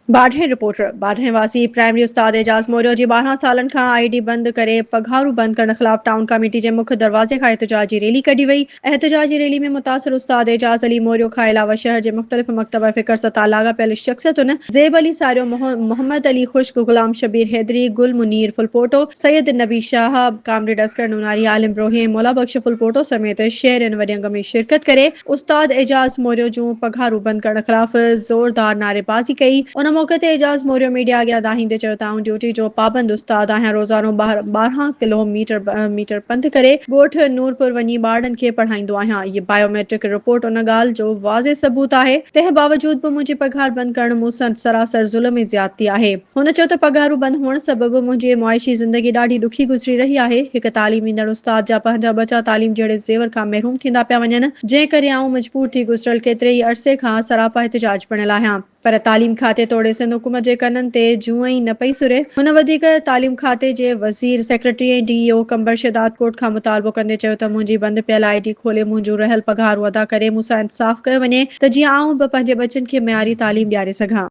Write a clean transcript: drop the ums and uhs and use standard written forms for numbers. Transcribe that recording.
बाढ़े रिपोर्टर बाढ़े वासी प्राइमरी उस्ताद एजाज मौर्य जी 12 सालन खां आईडी बंद करे पघारू बंद करण खिलाफ टाउन कमेटी जे मुख्य दरवाजे खां एहतजाजी रैली कढी वई। एहतजाजी रैली में मुतासिर उस्ताद एजाज अली मौर्य खां अलावा शहर जे मुख्तलिफ मकतब फिक्र सां लाॻापियल शख्सियतुनि ज़ेब अली सारियो मोहम्मद अली खुश्क गुलाम शबीर हैदरी गुल मुनीर फुलपोटो सैयद नबी शाह कामरेड असगर नूनारी आलिम ब्रोही मौला बख्श फुलपोटो समेत शहरनि वॾे अंग में शिरकत करे उस्ताद एजाज मौर्य जूं पघारू बंद करण खिलाफ ज़ोरदार नारेबाज़ी कई। उन मौके ते एजाज मौर्य मीडिया अॻियां दाहींदे चयो त आउं ड्यूटी जो पाबंद उस्ताद आहियां। रोज़ानो 12 किलोमीटर पंधु करे ॻोठ नूरपुर वञी ॿारनि खे पढ़ाईंदो आहियां। ये बायोमेट्रिक रिपोर्ट उन ॻाल्हि जो वाज़े सबूत आहे। तंहिं बावजूद बि मुंहिंजी पघार बंदि करणु मूं सां सरासर ज़ुल्म ऐं ज़्यादती आहे। हुन चयो त पघारूं बंदि हुअण सबबि मुंहिंजी मुआइशी ज़िंदगी ॾाढी ॾुखी गुज़री रही आहे। हिकु तालीम ईंदड़ उस्ताद जा पंहिंजा बचा तालीम जहिड़े ज़ेवर खां महरूम थींदा पिया वञनि, जंहिं करे आउं मजबूर थी गुज़िरियल केतिरे ई अरसे खां सरापा एहतजाज पिणियल आहियां। पर तालीम खाते तोड़े सिंध हुकूमत जे कननि ते जूं ई न पई सुरे। हुन वधीक तालीम खाते जे वज़ीर सेक्रेटरी ऐं DEO कंबर शिदात कोट खां मुतालबो कंदे चयो त मुंहिंजी बंदि पियल आईडी खोले मुंहिंजूं रहियल पघारूं अदा करे मूंसां इंसाफ़ कयो वञे त जीअं आउं बि पंहिंजे बचनि खे मयारी तालीम ॾियारे सघां।